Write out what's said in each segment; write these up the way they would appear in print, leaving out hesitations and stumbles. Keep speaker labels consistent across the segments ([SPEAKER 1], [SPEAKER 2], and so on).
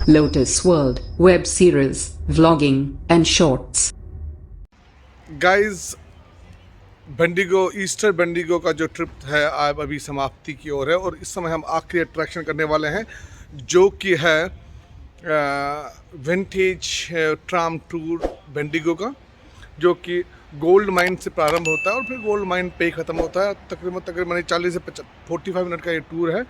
[SPEAKER 1] Lotus World, web series, vlogging and shorts.
[SPEAKER 2] Guys, Bendigo Easter Bendigo का जो trip है अब अभी समाप्ति की ओर है और इस समय हम आखिरी अट्रैक्शन करने वाले हैं जो कि है विंटेज ट्राम टूर बेंडिगो का, जो कि गोल्ड माइन से प्रारंभ होता है और फिर गोल्ड माइन पे ख़त्म होता है। तकरीबन 40 से 45 मिनट का ये टूर है।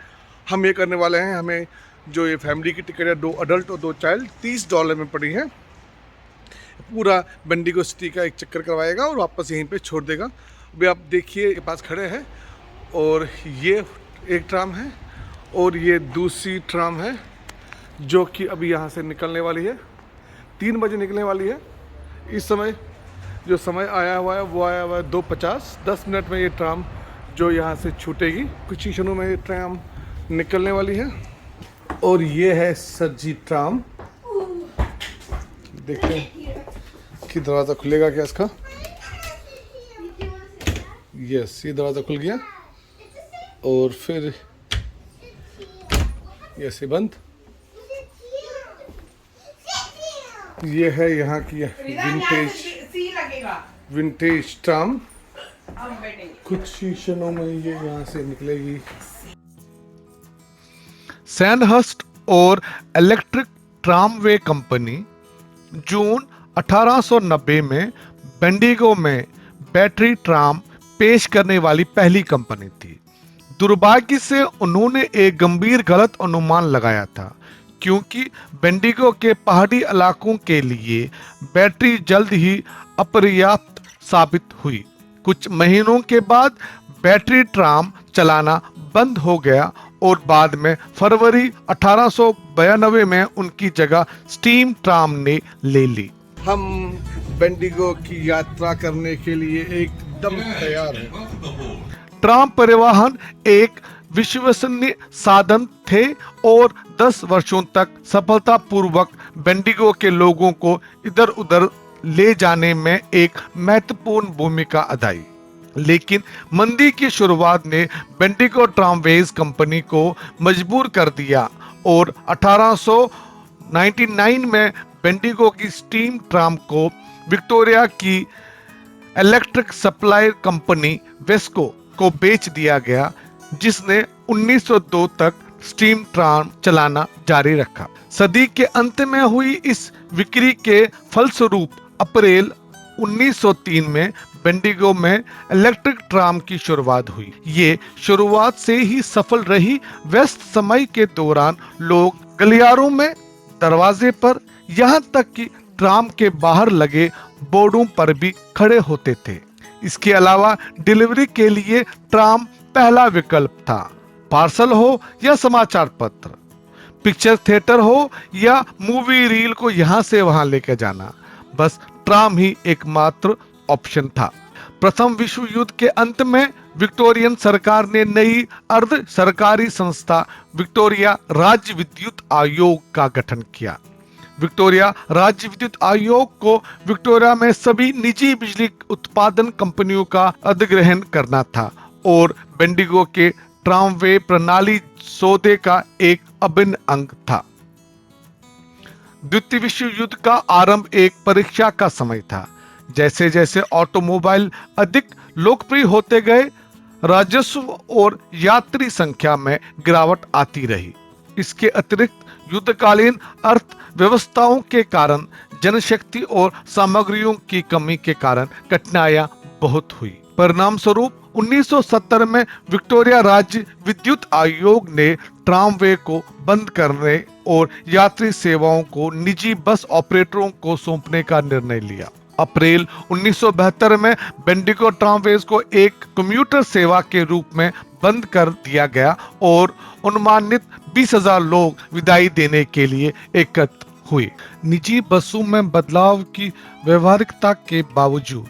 [SPEAKER 2] हम ये करने वाले हैं। हमें जो ये फैमिली की टिकट है 2 अडल्ट और 2 चाइल्ड $30 में पड़ी है। पूरा बेंडिगो सिटी का एक चक्कर करवाएगा और वापस यहीं पे छोड़ देगा। अभी आप देखिए के पास खड़े हैं और ये एक ट्राम है और ये दूसरी ट्राम है जो कि अभी यहाँ से निकलने वाली है। 3 बजे निकलने वाली है। इस समय जो समय आया हुआ है वो आया हुआ है 2:50। 10 मिनट में ये ट्राम जो यहाँ से छूटेगी। कुछ ही क्षणों में ये ट्राम निकलने वाली है और ये है सज्जी ट्राम। देखते हैं कि दरवाज़ा खुलेगा क्या इसका। यस, ये दरवाज़ा खुल गया और फिर यस ये बंद। ये है यहाँ की विंटेज ट्राम। कुछ ही क्षणों में ये यहाँ से निकलेगी।
[SPEAKER 3] सैंडहर्स्ट और इलेक्ट्रिक ट्रामवे कंपनी जून 1890 में बेंडिगो में बैटरी ट्राम पेश करने वाली पहली कंपनी थी। दुर्भाग्य से उन्होंने एक गंभीर गलत अनुमान लगाया था, क्योंकि बेंडिगो के पहाड़ी इलाकों के लिए बैटरी जल्द ही अपर्याप्त साबित हुई। कुछ महीनों के बाद बैटरी ट्राम चलाना बंद हो गया और बाद में फरवरी 1892 में उनकी जगह स्टीम ट्राम ने ले ली।
[SPEAKER 2] हम बेंडिगो की यात्रा करने के लिए एकदम तैयार हैं।
[SPEAKER 3] ट्राम परिवहन एक विश्वसनीय साधन थे और 10 वर्षों तक सफलतापूर्वक बेंडिगो के लोगों को इधर उधर ले जाने में एक महत्वपूर्ण भूमिका अदाई। लेकिन मंदी की शुरुआत ने बेंडिगो ट्रामवेज कंपनी को मजबूर कर दिया और 1899 में बेंडिगो की स्टीम ट्राम को विक्टोरिया की इलेक्ट्रिक सप्लाई कंपनी वेस्को को बेच दिया गया, जिसने 1902 तक स्टीम ट्राम चलाना जारी रखा। सदी के अंत में हुई इस बिक्री के फलस्वरूप अप्रैल 1903 में बेंडिगो में इलेक्ट्रिक ट्राम की शुरुआत हुई। ये शुरुआत से ही सफल रही। व्यस्त समय के दौरान लोग गलियारों में, दरवाजे पर, यहाँ तक कि ट्राम के बाहर लगे बोर्डों पर भी खड़े होते थे। इसके अलावा डिलीवरी के लिए ट्राम पहला विकल्प था। पार्सल हो या समाचार पत्र, पिक्चर थिएटर हो या मूवी रील को यहाँ से वहां लेकर जाना, बस ट्राम ही एकमात्र ऑप्शन था। प्रथम विश्व युद्ध के अंत में विक्टोरियन सरकार ने नई अर्ध सरकारी संस्था विक्टोरिया राज्य विद्युत आयोग का गठन किया। विक्टोरिया राज्य विद्युत आयोग को विक्टोरिया में सभी निजी बिजली उत्पादन कंपनियों का अधिग्रहण करना था और बेंडिगो के ट्रामवे प्रणाली सौदे का एक अभिन्न अंग था। द्वितीय विश्व युद्ध का आरंभ एक परीक्षा का समय था। जैसे जैसे ऑटोमोबाइल अधिक लोकप्रिय होते गए, राजस्व और यात्री संख्या में गिरावट आती रही। इसके अतिरिक्त युद्धकालीन अर्थव्यवस्थाओं के कारण, जनशक्ति और सामग्रियों की कमी के कारण कठिनाइयां बहुत हुई। परिणाम स्वरूप 1970 में विक्टोरिया राज्य विद्युत आयोग ने ट्रामवे को बंद करने और यात्री सेवाओं को निजी बस ऑपरेटरों को सौंपने का निर्णय लिया। अप्रैल 1972 में बेंडिगो ट्रामवेज को एक कम्यूटर सेवा के रूप में बंद कर दिया गया और अनुमानित 20,000 लोग विदाई देने के लिए एकत्र हुए। निजी बसों में बदलाव की व्यवहारिकता के बावजूद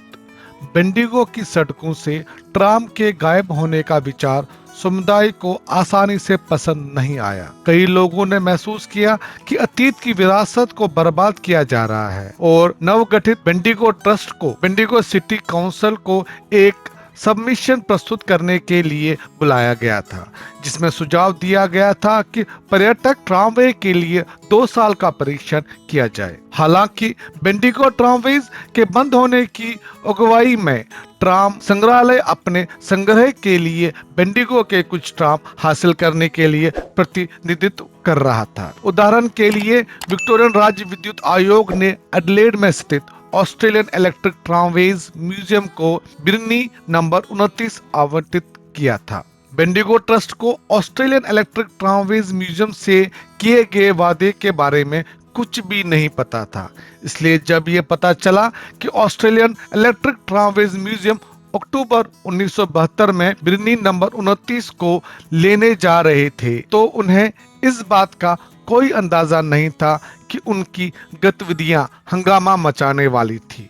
[SPEAKER 3] बेंडिगो की सड़कों से ट्राम के गायब होने का विचार समुदाय को आसानी से पसंद नहीं आया। कई लोगों ने महसूस किया कि अतीत की विरासत को बर्बाद किया जा रहा है और नवगठित बेंडिगो ट्रस्ट को, बेंडिगो सिटी काउंसिल को एक सबमिशन प्रस्तुत करने के लिए बुलाया गया था, जिसमें सुझाव दिया गया था कि पर्यटक ट्रामवे के लिए 2 साल का परीक्षण किया जाए। हालांकि बेंडिगो ट्रामवेज के बंद होने की अगुवाई में ट्राम संग्रहालय अपने संग्रह के लिए बेंडिगो के कुछ ट्राम हासिल करने के लिए प्रतिनिधित्व कर रहा था। उदाहरण के लिए विक्टोरियन राज्य विद्युत आयोग ने एडिलेड में स्थित ऑस्ट्रेलियन इलेक्ट्रिक ट्रामवेज म्यूजियम को बिर्नी नंबर 29 आवंटित किया था। बेंडिगो ट्रस्ट को ऑस्ट्रेलियन इलेक्ट्रिक ट्रामवेज म्यूजियम से किए गए वादे के बारे में कुछ भी नहीं पता था, इसलिए जब ये पता चला कि ऑस्ट्रेलियन इलेक्ट्रिक ट्रामवेज म्यूजियम अक्टूबर 1972 में बिर्नी नंबर 29 को लेने जा रहे थे, तो उन्हें इस बात का कोई अंदाजा नहीं था कि उनकी गतिविधियां हंगामा मचाने वाली थी,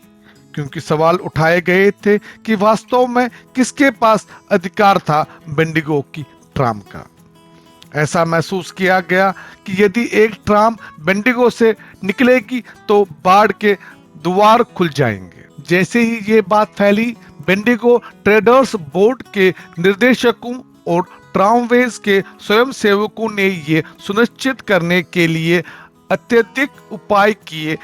[SPEAKER 3] क्योंकि सवाल उठाए गए थे कि वास्तव में किसके पास अधिकार था बेंडिगो की ट्राम का। ऐसा महसूस किया गया कि यदि एक ट्राम बेंडिगो से निकलेगी तो बाढ़ के द्वार खुल जाएंगे। जैसे ही ये बात फैली, बेंडिगो ट्रेडर्स बोर्ड के निर्देशकों और ट्रामवेज के स्वयंसेवकों ने ये सुनिश्चित करने के लिए अत्यधिक उपाय किए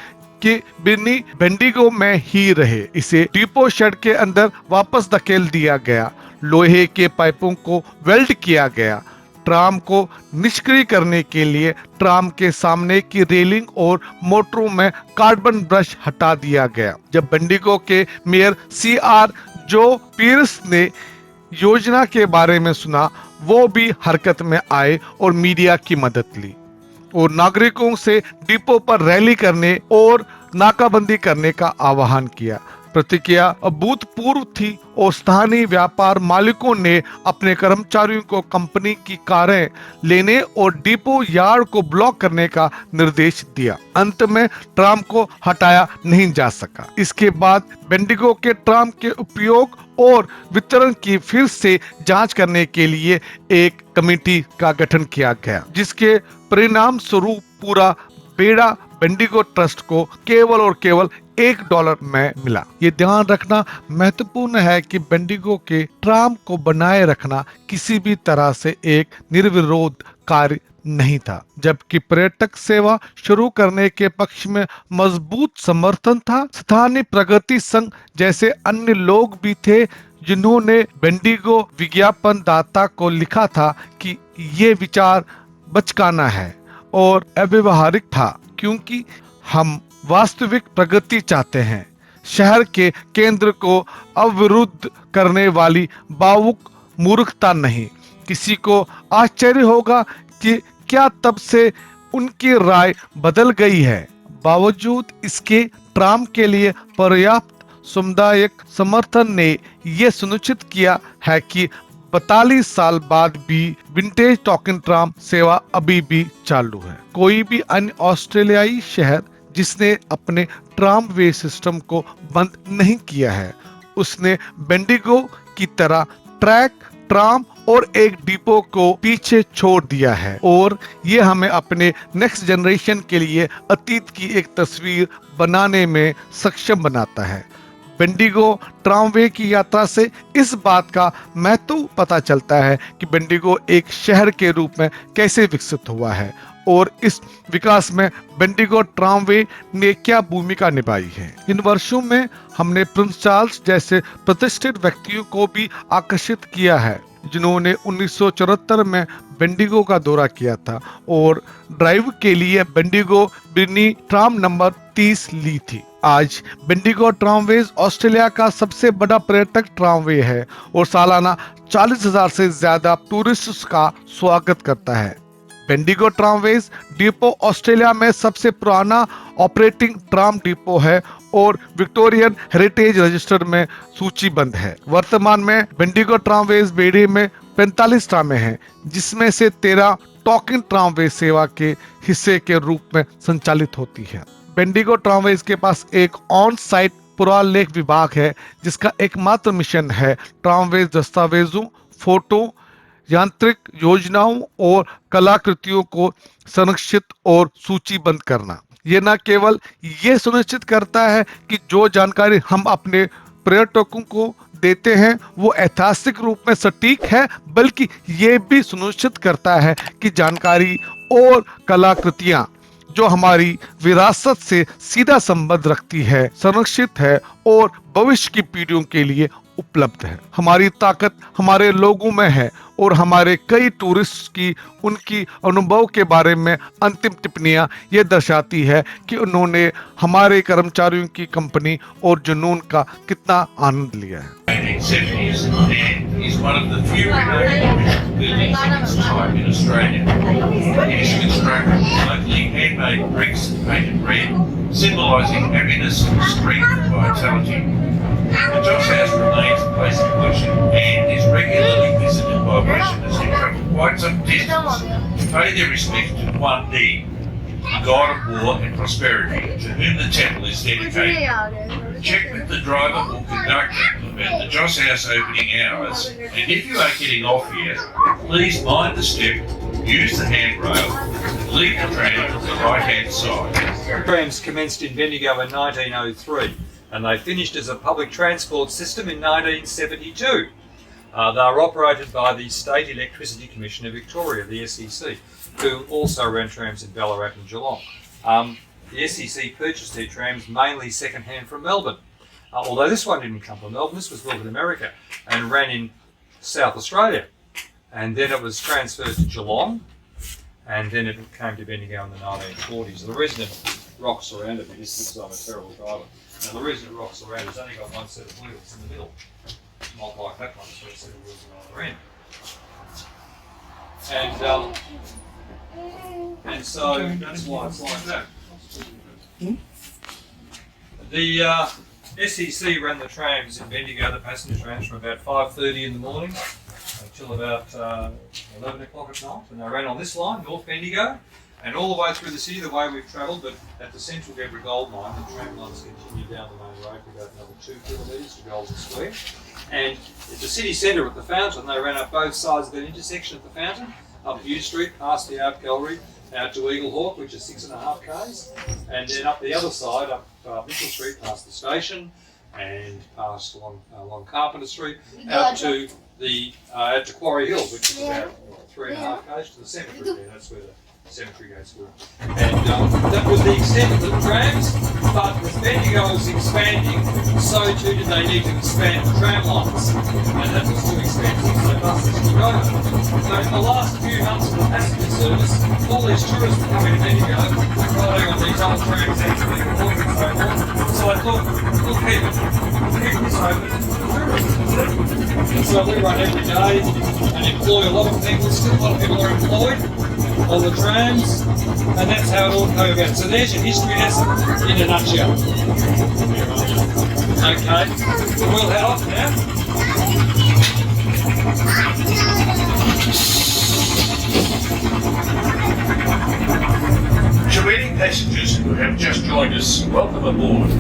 [SPEAKER 3] कि बिर्नी बेंडिगो में ही रहे। इसे डिपो शेड के अंदर वापस धकेल दिया गया, लोहे के पाइपों को वेल्ड किया गया, ट्राम को निष्क्रिय करने के लिए ट्राम के सामने की रेलिंग और मोटरों में कार्बन ब्रश हटा दिया गया। जब बेंडिगो के मेयर CR जो पीर्स ने योजना के बारे में सुना, वो भी हरकत में आए और मीडिया की मदद ली और नागरिकों से डिपो पर रैली करने और नाकाबंदी करने का आह्वान किया। प्रतिक्रिया अभूतपूर्व थी और स्थानीय व्यापार मालिकों ने अपने कर्मचारियों को कंपनी की कारें लेने और डिपो यार्ड को ब्लॉक करने का निर्देश दिया। अंत में ट्राम को हटाया नहीं जा सका। इसके बाद बेंडिगो के ट्राम के उपयोग और वितरण की फिर से जांच करने के लिए एक कमेटी का गठन किया गया, जिसके परिणाम स्वरूप पूरा बेड़ा बेंडिगो ट्रस्ट को केवल और केवल $1 में मिला। ये ध्यान रखना महत्वपूर्ण है कि बेंडिगो के ट्राम को बनाए रखना किसी भी तरह से एक निर्विरोध कार्य नहीं था, जबकि पर्यटक सेवा शुरू करने के पक्ष में मजबूत समर्थन था। स्थानीय प्रगति संघ जैसे अन्य लोग भी थे जिन्होंने बेंडिगो विज्ञापन दाता को लिखा था कि ये विचार बचकाना है और अव्यवहारिक था, क्योंकि हम वास्तविक प्रगति चाहते हैं, शहर के केंद्र को अवरुद्ध करने वाली भावुक मूर्खता नहीं। किसी को आश्चर्य होगा कि क्या तब से उनकी राय बदल गई है। बावजूद इसके ट्राम के लिए पर्याप्त सामुदायिक समर्थन ने यह सुनिश्चित किया है कि 42 साल बाद भी विंटेज टॉकिंग ट्राम सेवा अभी भी चालू है। कोई भी अन्य ऑस्ट्रेलियाई शहर जिसने अपने ट्राम वे सिस्टम को बंद नहीं किया है, उसने बेंडिगो की तरह ट्रैक, ट्राम और एक डिपो को पीछे छोड़ दिया है, और ये हमें अपने नेक्स्ट जनरेशन के लिए अतीत की एक तस्वीर बनाने में सक्षम बनाता है। बेंडिगो ट्रामवे की यात्रा से इस बात का महत्व पता चलता है कि बेंडिगो एक शहर के रूप में कैसे विकसित हुआ है और इस विकास में बेंडिगो ट्रामवे ने क्या भूमिका निभाई है। इन वर्षों में हमने प्रिंस चार्ल्स जैसे प्रतिष्ठित व्यक्तियों को भी आकर्षित किया है, जिन्होंने 1974 में बेंडिगो का दौरा किया था और ड्राइव के लिए बेंडिगो बिर्नी ट्राम नंबर 30 ली थी। आज बेंडिगो ट्रामवेज ऑस्ट्रेलिया का सबसे बड़ा पर्यटक ट्रामवे है और सालाना 40,000 से ज्यादा टूरिस्ट्स का स्वागत करता है। बेंडिगो ट्रामवेज डिपो ऑस्ट्रेलिया में सबसे पुराना ऑपरेटिंग ट्राम डिपो है और विक्टोरियन हेरिटेज रजिस्टर में सूचीबद्ध है। वर्तमान में बेंडिगो ट्रामवेज बेड़े में 45 ट्रामें हैं, जिसमें से 13 टॉकिंग ट्रामवेज सेवा के हिस्से के रूप में संचालित होती है। बेंडिगो ट्रामवेज के पास एक ऑन साइट पुरालेख विभाग है, जिसका एकमात्र मिशन है ट्रामवेज दस्तावेजों, फोटो, यांत्रिक योजनाओं और कलाकृतियों को संरक्षित और सूचीबद्ध करना। ये न केवल ये सुनिश्चित करता है कि जो जानकारी हम अपने पर्यटकों को देते हैं वो ऐतिहासिक रूप में सटीक है, बल्कि ये भी सुनिश्चित करता है कि जानकारी और कलाकृतियां जो हमारी विरासत से सीधा संबंध रखती है, संरक्षित है और भविष्य की पीढ़ियों के लिए उपलब्ध है। हमारी ताकत हमारे लोगों में है और हमारे कई टूरिस्ट की उनकी अनुभव के बारे में अंतिम टिप्पणियां ये दर्शाती है कि उन्होंने हमारे कर्मचारियों की कंपनी और जुनून का कितना आनंद लिया है।
[SPEAKER 4] 1970s and is one of the few remaining buildings in its type in Australia. It is constructed with locally handmade bricks painted red, symbolising happiness, strength and vitality. The Joss House remains a place of worship and is regularly visited by Westerners who travel quite some distance to pay their respects to Wan Di, the god of war and prosperity, to whom the temple is dedicated. Check with the driver or conductor about the Joss House opening hours, and if you are getting off here, please mind the step, use the handrail, and leave the tram to the right-hand side.
[SPEAKER 5] Trams commenced in Bendigo in 1903 and they finished as a public transport system in 1972. They were operated by the State Electricity Commission of Victoria, the SEC, who also ran trams in Ballarat and Geelong. The SEC purchased their trams mainly second-hand from Melbourne. Although this one didn't come from Melbourne, this was built in America and ran in South Australia. And then it was transferred to Geelong, and then it came to Bendigo in the 1940s. The reason it rocks around a bit is because I'm a terrible driver. Now the reason it rocks around is it's only got one set of wheels in the middle. Not like that one, so it's set of wheels on the other end. And so that's why it's like that. The SEC ran the trams in Bendigo, the passenger trams, from about 5:30 in the morning until about 11 o'clock at night, and they ran on this line, North Bendigo, and all the way through the city the way we've travelled, but at the Central Deborah Gold Mine, the tram lines continue down the main road for about another 2 kilometres to Golden Square. And at the city centre at the fountain, they ran up both sides of that intersection at the fountain, up View Street, past the Art Gallery, out to Eagle Hawk, which is 6.5 k's, and then up the other side, up Mitchell Street, past the station, and past along Carpenter Street, out to out to Quarry Hill, which is about 3.5 k's to the cemetery there. That's where the cemetery goes through. And that was the extent of the trams, but as Bendigo was expanding, so too did they need to expand the tram lines. And that was too expensive, so buses took over. So in the last few months of the passenger service, all these tourists were coming to Bendigo, riding on these old trams actually, and so forth. So I thought, we'll keep this open for tourists. So we run every day and employ a lot of people, still a lot of people are employed on the trams, and that's how it all came about. So there's your history lesson in a nutshell. Okay, we'll head off now.
[SPEAKER 4] To any passengers who have just joined us, welcome aboard.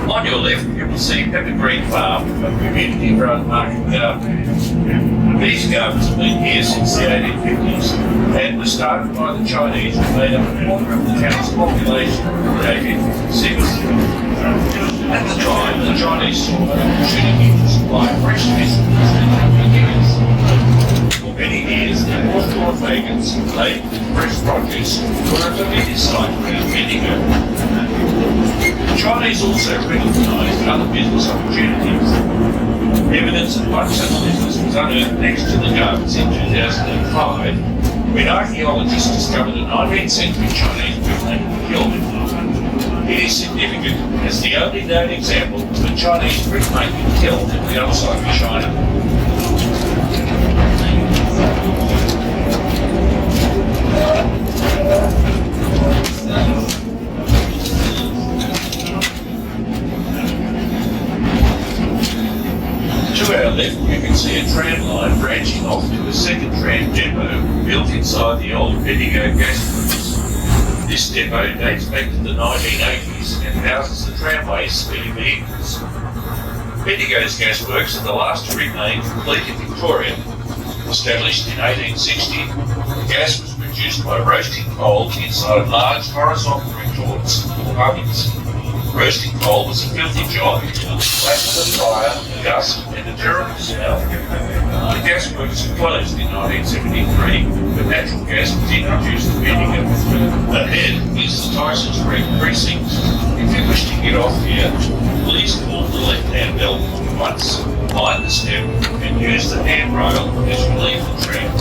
[SPEAKER 4] On your left, you will see Pepper Green Farm, a community-run market garden. These gardens have been here since the 1850s and were started by the Chinese, who made up a quarter of the town's population in the 1856. At the time, the Chinese saw an opportunity to supply fresh vegetables and ingredients. For many years, the horse-drawn wagons laden with fresh produce were a familiar sight around Bendigo. The Chinese also recognised other business opportunities. Evidence of one such business was unearthed next to the gardens in 2005 when archaeologists discovered a 19th century Chinese brickmaking kiln. It is significant as the only known example of a Chinese brickmaking kiln on the other side of China. To our left, you can see a tram line branching off to a second tram depot built inside the old Bendigo gas works. This depot dates back to the 1980s and houses the tramway's speeding vehicles. Bendigo's gasworks are the last to remain complete in Victoria. Established in 1860, the gas was produced by roasting coal inside large horizontal retorts or ovens. Roasting coal was a filthy job. Flash of fire, dust, and a terrible smell. The gasworks closed in 1973, but natural gas was introduced to Bendigo. Ahead is the Tyson Street precinct. If you wish to get off here, please pull the left-hand bell once, mind the step, and use the handrail as you leave the tram.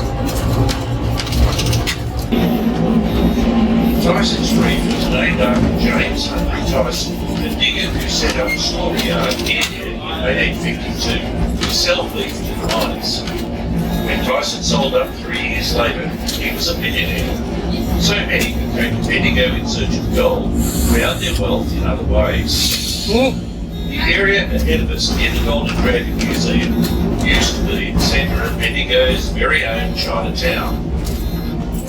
[SPEAKER 4] Tyson Street was named after James Henry Tyson, a digger who set up a slaughter yard near here in 1852 to sell beef to the miners. When Tyson sold up 3 years later, he was a millionaire. So many who came to Bendigo in search of gold found their wealth in other ways. The area ahead of us near the Golden Dragon Museum used to be the centre of Bendigo's very own Chinatown.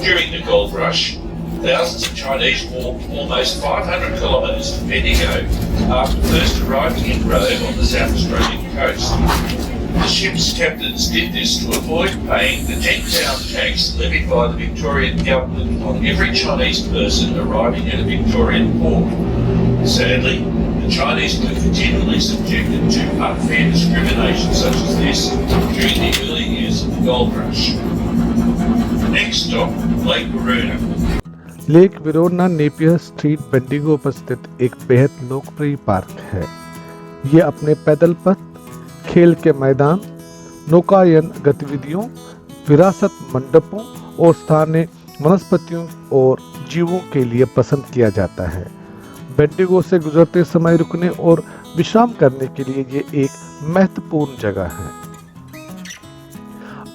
[SPEAKER 4] During the gold rush, thousands of Chinese walked almost 500 kilometres to Bendigo after first arriving in Rome on the South Australian coast. The ship's captains did this to avoid paying the £10 tax levied by the Victorian government on every Chinese person arriving at a Victorian port. Sadly, the Chinese were continually subjected to unfair discrimination such as this during the early years of the gold rush. Next stop, Lake Waroona.
[SPEAKER 3] Lake Waroona Napier street Bendigo पर स्थित एक बेहद लोकप्रिय park है। ये अपने पैदल पथ, खेल के मैदान, नौकायन गतिविधियों, विरासत मंडपों और स्थानीय वनस्पतियों और जीवों के लिए पसंद किया जाता है। बेंडिगो से गुजरते समय रुकने और विश्राम करने के लिए ये एक महत्वपूर्ण जगह है।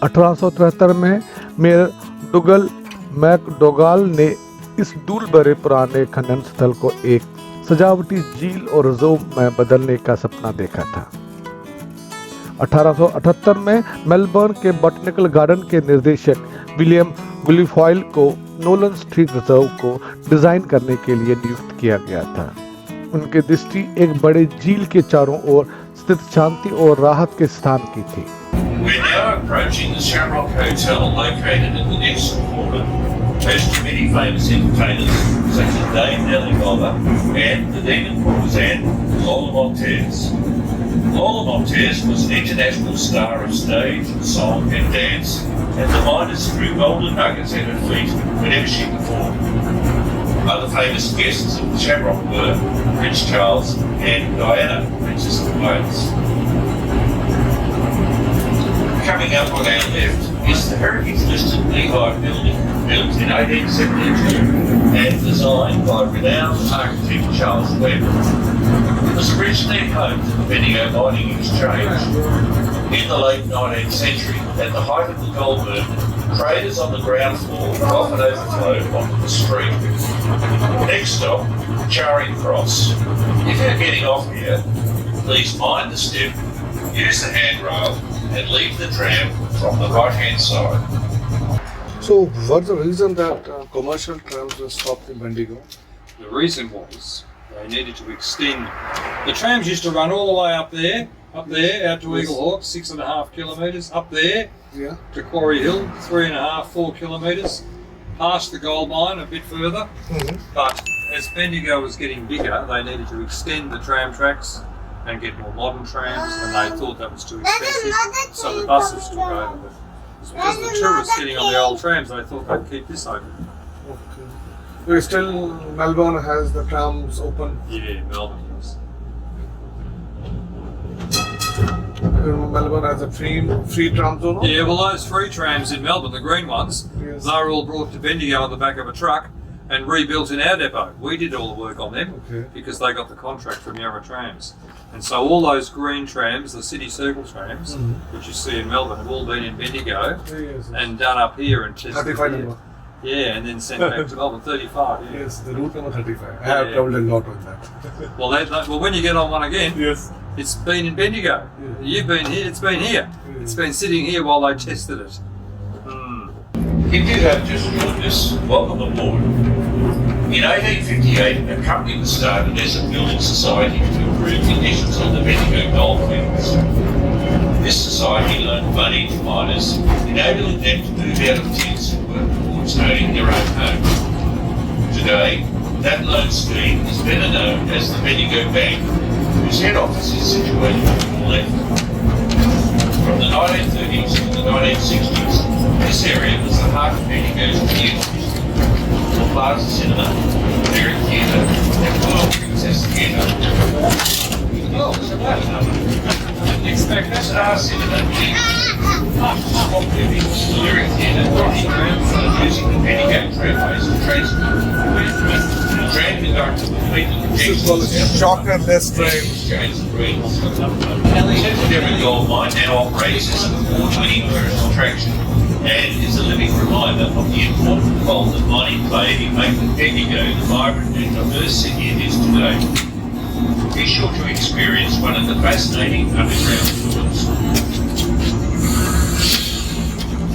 [SPEAKER 3] 1873 में मेयर डुगल मैकडोगाल ने इस दूर बड़े पुराने खनन स्थल को एक सजावटी झील और रिजर्व में बदलने का सपना देखा था। 1878 में मेलबर्न के बॉटनिकल गार्डन के निर्देशक विलियम गुलिफॉयल को नोलन स्ट्रीट रिजर्व को डिजाइन करने के लिए नियुक्त किया गया था। उनकी दृष्टि एक बड़े झील के चारों ओर स्थित शांति और राहत के स्थान की थी।
[SPEAKER 4] We're now approaching the Shamrock Hotel located in the next corner. Host to many famous entertainers such as Dame Nellie Golda and the demon courtesan Lola Montez. Lola Montez was an international star of stage, song and dance, and the miners threw golden nuggets at her feet whenever she performed. Other famous guests of the Shamrock were Prince Charles and Diana, Princess of Wales. Coming up on our left is the heritage-listed Beehive building, built in 1872 and designed by renowned architect Charles Webb. It was originally home to the Bendigo Mining Exchange. In the late 19th century, at the height of the gold boom, traders on the ground floor often overflowed onto the street. Next stop, Charing Cross. If you're getting off here, please mind the step, use the handrail, and leave the tram from the right-hand side.
[SPEAKER 2] So, what's the reason that commercial trams were stopped in Bendigo?
[SPEAKER 5] The reason was they needed to extend. The trams used to run all the way up there, out to Eagle Hawk, 6.5 kilometres, up there
[SPEAKER 2] Yeah.
[SPEAKER 5] to Quarry Hill, 3.5, 4 kilometres, past the gold mine a bit further. But as Bendigo was getting bigger, they needed to extend the tram tracks and get more modern trams, and they thought that was too expensive, so the buses took over. But because of the tourists getting on the old trams, they thought they'd keep this open.
[SPEAKER 2] Okay. So still Melbourne has the trams open.
[SPEAKER 5] Yeah, Melbourne does.
[SPEAKER 2] Melbourne has a free tram zone.
[SPEAKER 5] Yeah, well, those free trams in Melbourne, the green ones,
[SPEAKER 2] Yes.
[SPEAKER 5] they were all brought to Bendigo on the back of a truck and rebuilt in our depot. We did all the work on them
[SPEAKER 2] Okay.
[SPEAKER 5] because they got the contract from Yarra Trams. And so all those green trams, the city circle trams, which you see in Melbourne, have all been in Bendigo
[SPEAKER 2] Yes.
[SPEAKER 5] and done up here and tested
[SPEAKER 2] 35
[SPEAKER 5] here.
[SPEAKER 2] number.
[SPEAKER 5] Yeah, and then sent back to Melbourne, 35. Yeah.
[SPEAKER 2] Yes, the route number 35. I have
[SPEAKER 5] Yeah.
[SPEAKER 2] travelled a lot with that.
[SPEAKER 5] Well, well, when you get on one again,
[SPEAKER 2] Yes.
[SPEAKER 5] it's been in Bendigo. You've been here, it's been here. It's been sitting here while they tested it.
[SPEAKER 4] If you have just joined us, welcome aboard. In 1858, a company was started as a building society to improve conditions on the Bendigo goldfields. This society loaned money to miners, enabling them to move out of tents and work towards owning their own home. Today, that loan scheme is better known as the Bendigo Bank, whose head office is situated on the left. From the 1930s to the 1960s, this area was the heart of Bendigo's theatre. The Plaza Cinema, Lyric Theatre, and Royal Princess Theatre. Oh, so that's didn't expect that. Star Cinema, Swamp Living, Lyric Theatre, using the Bendigo tramways to transport. The tram conductor completed the
[SPEAKER 2] This is called a shocker-less train.
[SPEAKER 4] James Greens. Every gold mine now operates as an award-winning tourist attraction and is a living reminder of the important role that mining played in making Bendigo the vibrant and diverse city it is today. Be sure to experience one of the fascinating underground tours.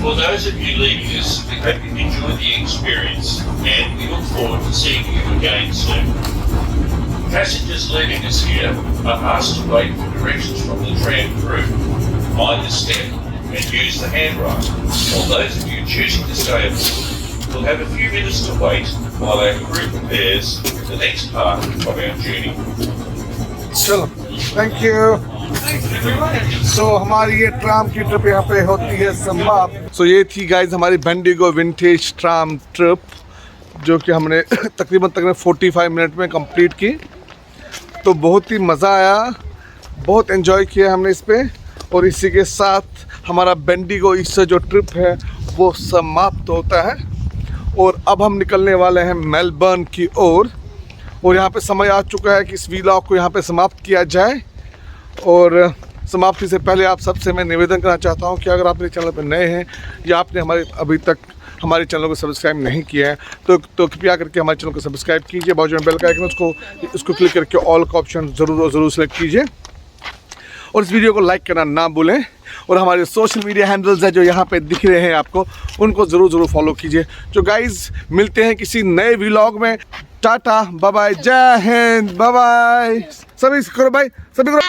[SPEAKER 4] For those of you leaving us, we hope you enjoyed the experience and we look forward to seeing you again soon. Passengers leaving us here are asked to wait for directions from the tram crew, mind the step and use the handrail, while those of you choosing to stay aboard will have a few minutes to wait while our crew prepares the next part of our journey.
[SPEAKER 2] चलो, thank you. सो हमारी ये tram की trip यहाँ पे होती है समाप्त। सो ये थी गाइज हमारी बेंडिगो विंटेज ट्राम ट्रिप, जो कि हमने तकरीबन 45 मिनट में कंप्लीट की। तो बहुत ही मज़ा आया, बहुत एंजॉय किया हमने इस पे। और इसी के साथ हमारा बेंडिगो इससे जो ट्रिप है वो समाप्त होता है और अब हम निकलने वाले हैं मेलबर्न की ओर। और यहाँ पे समय आ चुका है कि इस व्लॉग को यहाँ पे समाप्त किया जाए। और समाप्ति से पहले आप सबसे मैं निवेदन करना चाहता हूँ कि अगर आप मेरे चैनल पर नए हैं या आपने अभी तक हमारे चैनल को सब्सक्राइब नहीं किया है तो कृपया करके हमारे चैनल को सब्सक्राइब कीजिए। बाजू में बेल का आइकन उसको क्लिक करके ऑल का ऑप्शन ज़रूर सेलेक्ट कीजिए और इस वीडियो को लाइक करना ना भूलें। और हमारे सोशल मीडिया हैंडल्स हैं जो यहाँ पे दिख रहे हैं आपको, उनको ज़रूर फॉलो कीजिए। तो गाइज़ मिलते हैं किसी नए व्लॉग में। टाटा, बाय बाय, जय हिंद, बाय बाय। सभी करो भाई, सभी करो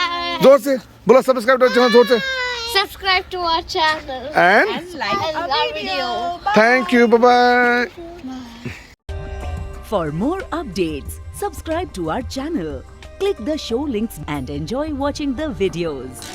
[SPEAKER 2] जोर से बोलो, सब्सक्राइब करो चैनल जोर से।
[SPEAKER 6] Subscribe to our channel
[SPEAKER 2] And
[SPEAKER 6] like our video.
[SPEAKER 2] thank you, bye bye.
[SPEAKER 7] For more updates, subscribe to our channel, click the show links and enjoy watching the videos.